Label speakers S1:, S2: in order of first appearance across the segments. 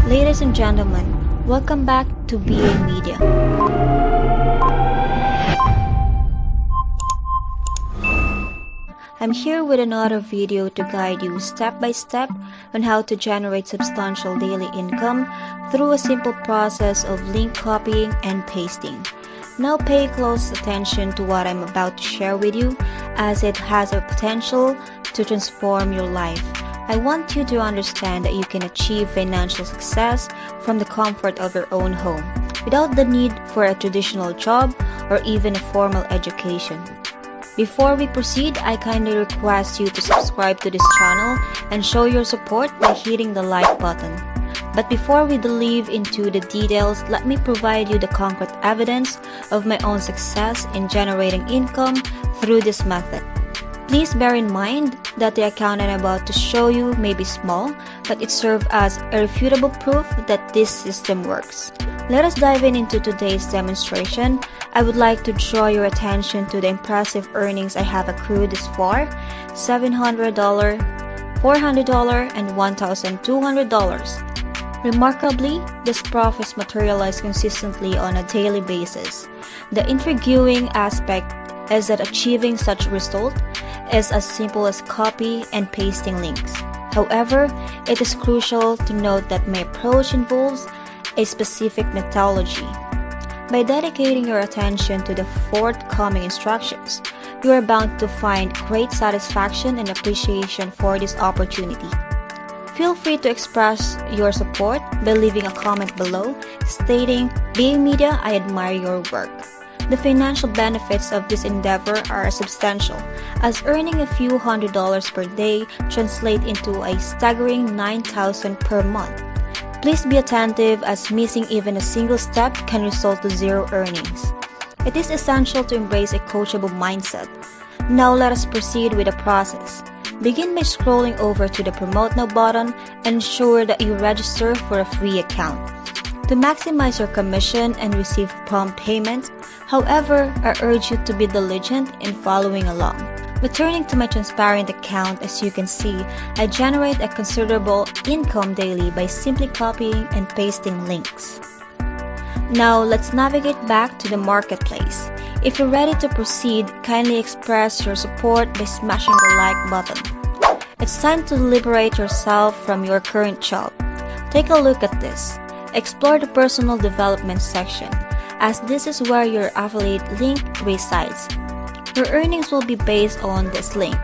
S1: Ladies and gentlemen, welcome back to BA Media. I'm here with another video to guide you step by step on how to generate substantial daily income through a simple process of link copying and pasting. Now pay close attention to what I'm about to share with you, as it has a potential to transform your life. I want you to understand that you can achieve financial success from the comfort of your own home, without the need for a traditional job or even a formal education. Before we proceed, I kindly request you to subscribe to this channel and show your support by hitting the like button. But before we delve into the details, let me provide you the concrete evidence of my own success in generating income through this method. Please bear in mind that the account I'm about to show you may be small, but it serves as irrefutable proof that this system works. Let us dive into today's demonstration. I would like to draw your attention to the impressive earnings I have accrued thus far: $700, $400, and $1,200. Remarkably, these profits materialize consistently on a daily basis. The intriguing aspect is that achieving such a result is as simple as copy and pasting links. However, it is crucial to note that my approach involves a specific methodology. By dedicating your attention to the forthcoming instructions, you are bound to find great satisfaction and appreciation for this opportunity. Feel free to express your support by leaving a comment below stating, "BA Media, I admire your work." The financial benefits of this endeavor are substantial, as earning a few $100s per day translate into a staggering $9,000 per month. Please be attentive, as missing even a single step can result to zero earnings. It is essential to embrace a coachable mindset. Now let us proceed with the process. Begin by scrolling over to the Promote Now button and ensure that you register for a free account. To maximize your commission and receive prompt payments, however, I urge you to be diligent in following along. Returning to my transparent account, as you can see, I generate a considerable income daily by simply copying and pasting links. Now let's navigate back to the marketplace. If you're ready to proceed, kindly express your support by smashing the like button. It's time to liberate yourself from your current job. Take a look at this. Explore the personal development section, as this is where your affiliate link resides. Your earnings will be based on this link.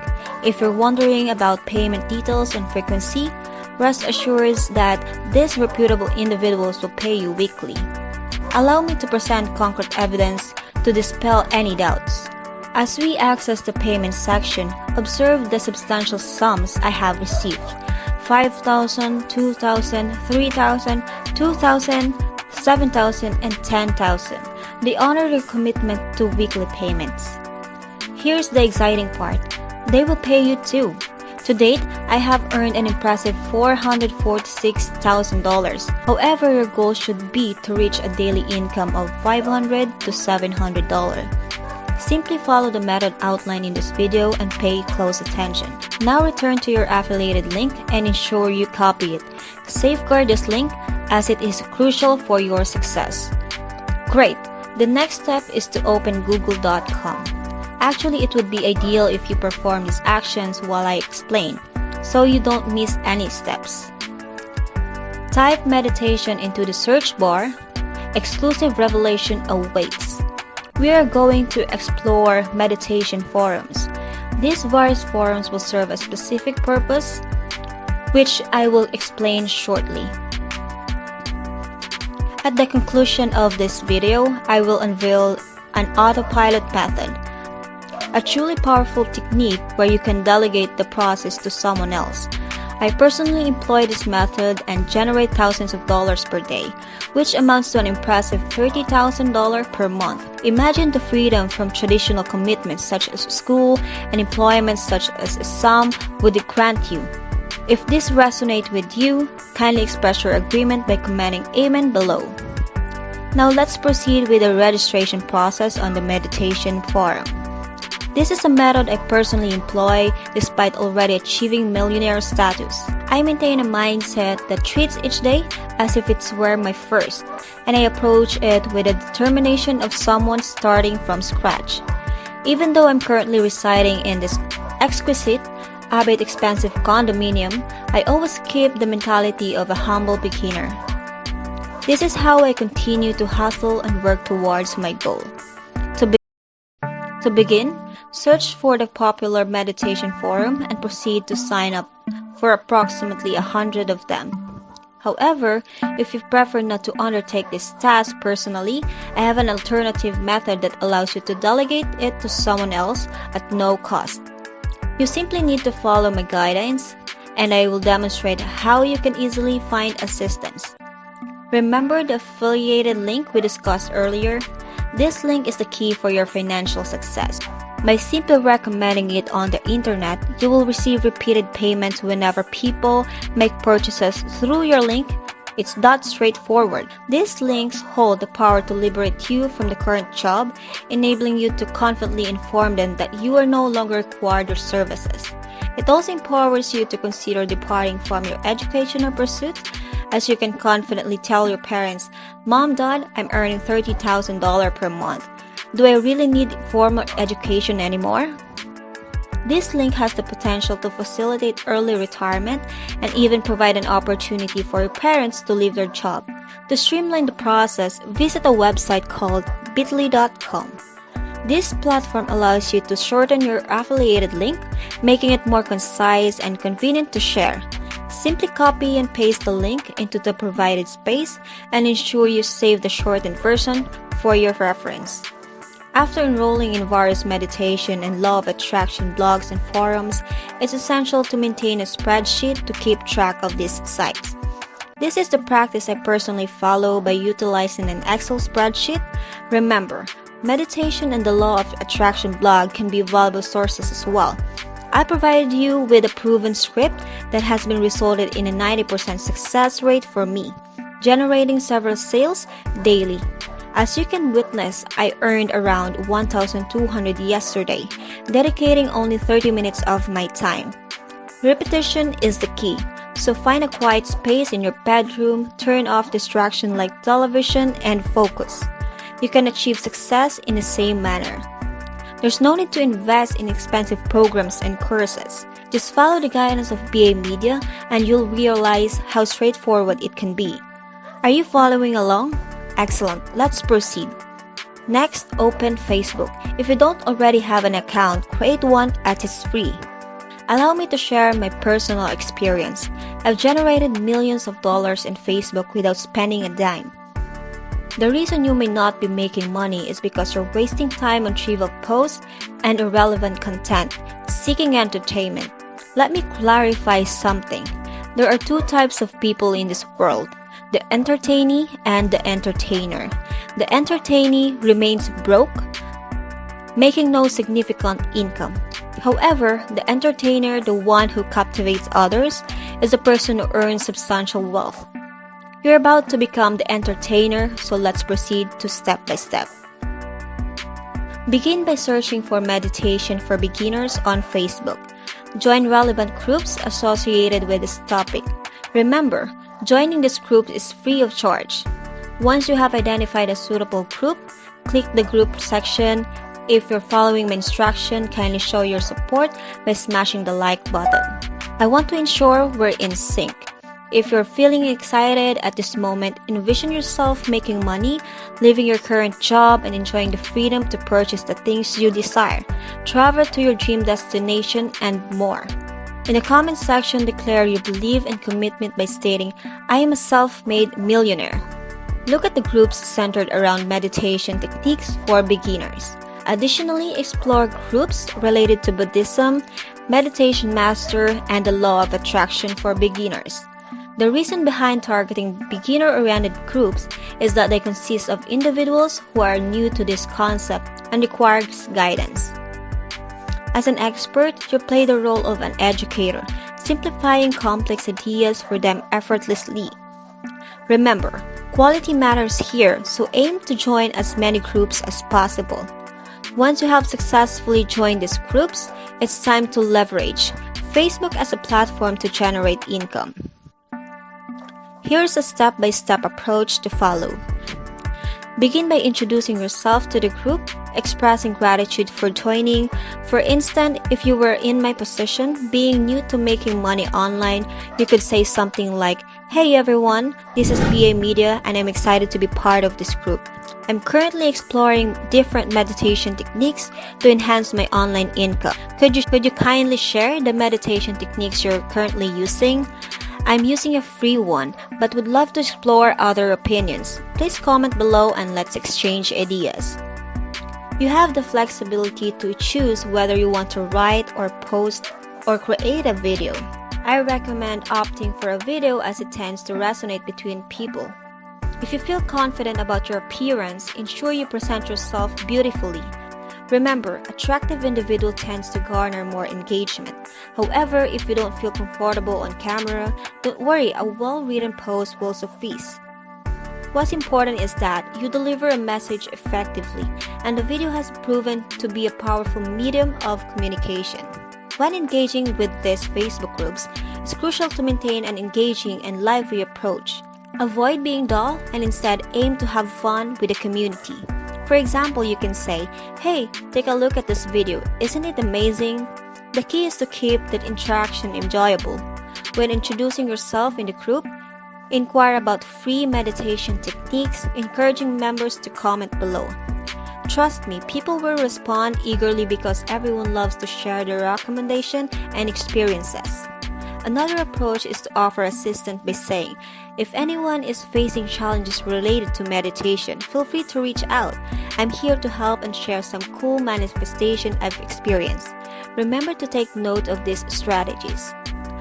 S1: If you're wondering about payment details and frequency, rest assured that these reputable individuals will pay you weekly. Allow me to present concrete evidence to dispel any doubts. As we access the payment section, observe the substantial sums I have received: $5,000, $2,000, $3,000, $2,000, $7,000, and $10,000. They honor their commitment to weekly payments. Here's the exciting part: they will pay you too. To date, I have earned an impressive $446,000. However, your goal should be to reach a daily income of $500 to $700. Simply follow the method outlined in this video and pay close attention. Now return to your affiliated link and ensure you copy it. Safeguard this link, as it is crucial for your success. Great! The next step is to open google.com. Actually, it would be ideal if you perform these actions while I explain, so you don't miss any steps. Type meditation into the search bar. Exclusive revelation awaits. We are going to explore meditation forums. These various forums will serve a specific purpose, which I will explain shortly. At the conclusion of this video, I will unveil an autopilot method, a truly powerful technique where you can delegate the process to someone else. I personally employ this method and generate thousands of dollars per day, which amounts to an impressive $30,000 per month. Imagine the freedom from traditional commitments such as school and employment such as some would grant you. If this resonates with you, kindly express your agreement by commenting Amen below. Now let's proceed with the registration process on the meditation forum. This is a method I personally employ despite already achieving millionaire status. I maintain a mindset that treats each day as if it were my first, and I approach it with the determination of someone starting from scratch. Even though I'm currently residing in this exquisite, albeit expensive condominium, I always keep the mentality of a humble beginner. This is how I continue to hustle and work towards my goal. To begin, search for the popular meditation forum and proceed to sign up for approximately 100 of them. However, if you prefer not to undertake this task personally, I have an alternative method that allows you to delegate it to someone else at no cost. You simply need to follow my guidance, and I will demonstrate how you can easily find assistance. Remember the affiliated link we discussed earlier? This link is the key for your financial success. By simply recommending it on the internet, you will receive repeated payments whenever people make purchases through your link. It's that straightforward. These links hold the power to liberate you from the current job, enabling you to confidently inform them that you are no longer required their services. It also empowers you to consider departing from your educational pursuits, as you can confidently tell your parents, "Mom, Dad, I'm earning $30,000 per month. Do I really need formal education anymore?" This link has the potential to facilitate early retirement and even provide an opportunity for your parents to leave their job. To streamline the process, visit a website called bit.ly.com. This platform allows you to shorten your affiliated link, making it more concise and convenient to share. Simply copy and paste the link into the provided space and ensure you save the shortened version for your reference. After enrolling in various meditation and law of attraction blogs and forums, it's essential to maintain a spreadsheet to keep track of these sites. This is the practice I personally follow by utilizing an Excel spreadsheet. Remember, meditation and the law of attraction blog can be valuable sources as well. I provided you with a proven script that has been resulted in a 90% success rate for me, generating several sales daily. As you can witness, I earned around $1,200 yesterday, dedicating only 30 minutes of my time. Repetition is the key, so find a quiet space in your bedroom, turn off distraction like television, and focus. You can achieve success in the same manner. There's no need to invest in expensive programs and courses. Just follow the guidance of BA Media and you'll realize how straightforward it can be. Are you following along? Excellent, let's proceed. Next, open Facebook. If you don't already have an account, create one as it's free. Allow me to share my personal experience. I've generated millions of dollars in Facebook without spending a dime. The reason you may not be making money is because you're wasting time on trivial posts and irrelevant content, seeking entertainment. Let me clarify something. There are two types of people in this world: the entertainee and the entertainer. The entertainee remains broke, making no significant income. However, the entertainer, the one who captivates others, is a person who earns substantial wealth. You're about to become the entertainer, so let's proceed to step by step. Begin by searching for meditation for beginners on Facebook. Join relevant groups associated with this topic. Remember, joining this group is free of charge. Once you have identified a suitable group, click the group section. If you're following my instruction, kindly show your support by smashing the like button. I want to ensure we're in sync. If you're feeling excited at this moment, envision yourself making money, leaving your current job, and enjoying the freedom to purchase the things you desire, travel to your dream destination, and more. In the comment section, declare your belief and commitment by stating, "I am a self-made millionaire." Look at the groups centered around meditation techniques for beginners. Additionally, explore groups related to Buddhism, Meditation Master, and the Law of Attraction for beginners. The reason behind targeting beginner-oriented groups is that they consist of individuals who are new to this concept and requires guidance. As an expert, you play the role of an educator, simplifying complex ideas for them effortlessly. Remember, quality matters here, so aim to join as many groups as possible. Once you have successfully joined these groups, it's time to leverage Facebook as a platform to generate income. Here's a step-by-step approach to follow. Begin by introducing yourself to the group, expressing gratitude for joining. For instance, if you were in my position, being new to making money online, you could say something like, "Hey everyone, this is BA Media and I'm excited to be part of this group. I'm currently exploring different meditation techniques to enhance my online income. Could you kindly share the meditation techniques you're currently using? I'm using a free one, but would love to explore other opinions. Please comment below and let's exchange ideas." You have the flexibility to choose whether you want to write or post or create a video. I recommend opting for a video as it tends to resonate between people. If you feel confident about your appearance, ensure you present yourself beautifully. Remember, attractive individual tends to garner more engagement. However, if you don't feel comfortable on camera, don't worry, a well-written post will suffice. What's important is that you deliver a message effectively, and the video has proven to be a powerful medium of communication. When engaging with these Facebook groups, it's crucial to maintain an engaging and lively approach. Avoid being dull and instead aim to have fun with the community. For example, you can say, "Hey, take a look at this video. Isn't it amazing?" The key is to keep that interaction enjoyable. When introducing yourself in the group, inquire about free meditation techniques, encouraging members to comment below. Trust me, people will respond eagerly because everyone loves to share their recommendation and experiences. Another approach is to offer assistance by saying, "If anyone is facing challenges related to meditation, feel free to reach out. I'm here to help and share some cool manifestation I've experienced." Remember to take note of these strategies.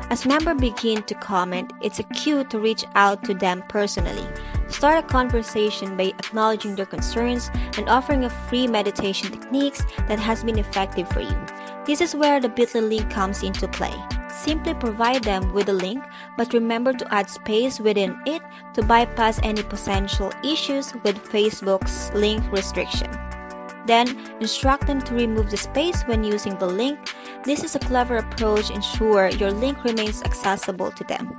S1: As members begin to comment, it's a cue to reach out to them personally. Start a conversation by acknowledging their concerns and offering a free meditation techniques that has been effective for you. This is where the bit.ly link comes into play. Simply provide them with a link, but remember to add space within it to bypass any potential issues with Facebook's link restriction. Then, instruct them to remove the space when using the link. This is a clever approach to ensure your link remains accessible to them.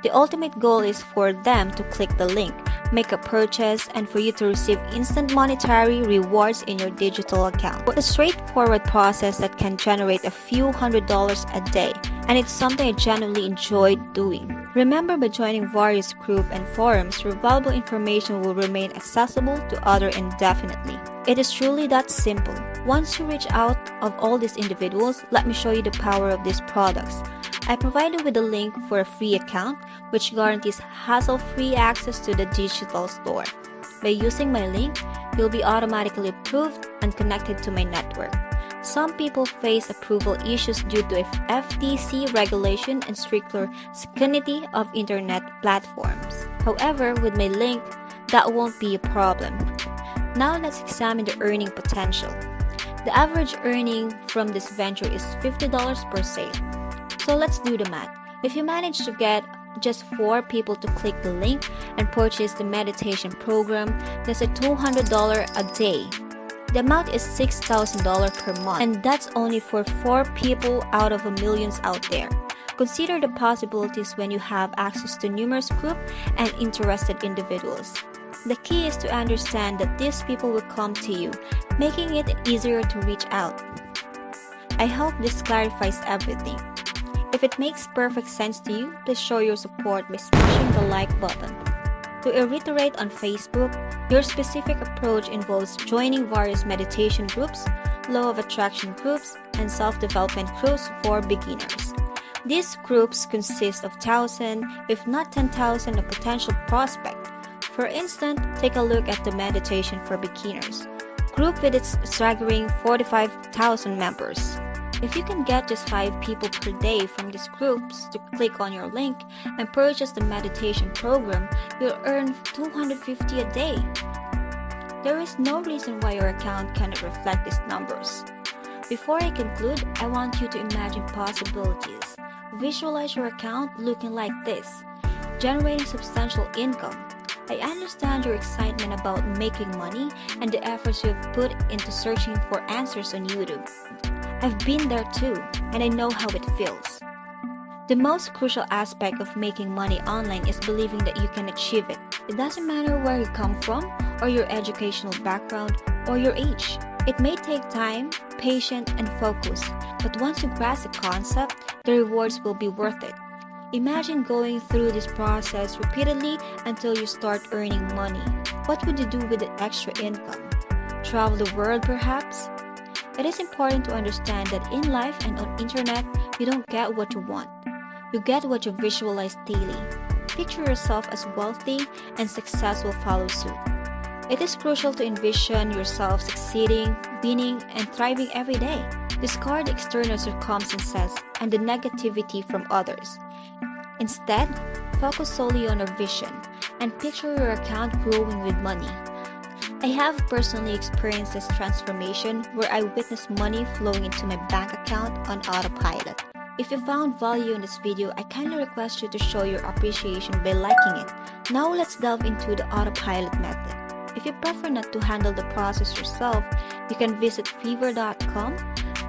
S1: The ultimate goal is for them to click the link, make a purchase, and for you to receive instant monetary rewards in your digital account. It's a straightforward process that can generate a few $100s a day, and it's something I genuinely enjoyed doing. Remember, by joining various groups and forums, your valuable information will remain accessible to others indefinitely. It is truly that simple. Once you reach out of all these individuals, let me show you the power of these products. I provided with a link for a free account, which guarantees hassle-free access to the digital store. By using my link, you'll be automatically approved and connected to my network. Some people face approval issues due to FTC regulation and stricter scrutiny of internet platforms. However, with my link, that won't be a problem. Now let's examine the earning potential. The average earning from this venture is $50 per sale. So let's do the math. If you manage to get just 4 people to click the link and purchase the meditation program, that's a $200 a day. The amount is $6,000 per month, and that's only for 4 people out of millions out there. Consider the possibilities when you have access to numerous groups and interested individuals. The key is to understand that these people will come to you, making it easier to reach out. I hope this clarifies everything. If it makes perfect sense to you, please show your support by smashing the like button. To reiterate on Facebook, your specific approach involves joining various meditation groups, law of attraction groups, and self-development groups for beginners. These groups consist of 1,000, if not 10,000, of potential prospects. For instance, take a look at the Meditation for Beginners group with its staggering 45,000 members. If you can get just 5 people per day from these groups to click on your link and purchase the meditation program, you'll earn $250 a day. There is no reason why your account cannot reflect these numbers. Before I conclude, I want you to imagine possibilities. Visualize your account looking like this, generating substantial income. I understand your excitement about making money and the efforts you've put into searching for answers on YouTube. I've been there too, and I know how it feels. The most crucial aspect of making money online is believing that you can achieve it. It doesn't matter where you come from, or your educational background, or your age. It may take time, patience, and focus, but once you grasp the concept, the rewards will be worth it. Imagine going through this process repeatedly until you start earning money. What would you do with the extra income? Travel the world perhaps? It is important to understand that in life and on internet, you don't get what you want. You get what you visualize daily. Picture yourself as wealthy and success will follow suit. It is crucial to envision yourself succeeding, winning, and thriving every day. Discard external circumstances and the negativity from others. Instead, focus solely on your vision and picture your account growing with money. I have personally experienced this transformation where I witnessed money flowing into my bank account on autopilot. If you found value in this video, I kindly request you to show your appreciation by liking it. Now let's delve into the autopilot method. If you prefer not to handle the process yourself, you can visit Fiverr.com,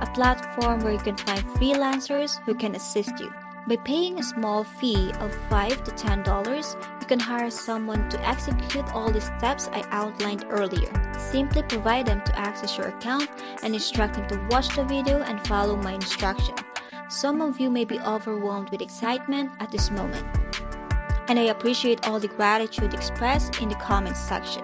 S1: a platform where you can find freelancers who can assist you. By paying a small fee of $5 to $10, you can hire someone to execute all the steps I outlined earlier. Simply provide them to access your account and instruct them to watch the video and follow my instruction. Some of you may be overwhelmed with excitement at this moment, and I appreciate all the gratitude expressed in the comments section.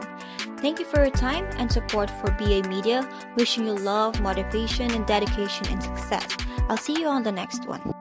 S1: Thank you for your time and support for BA Media. Wishing you love, motivation, and dedication and success. I'll see you on the next one.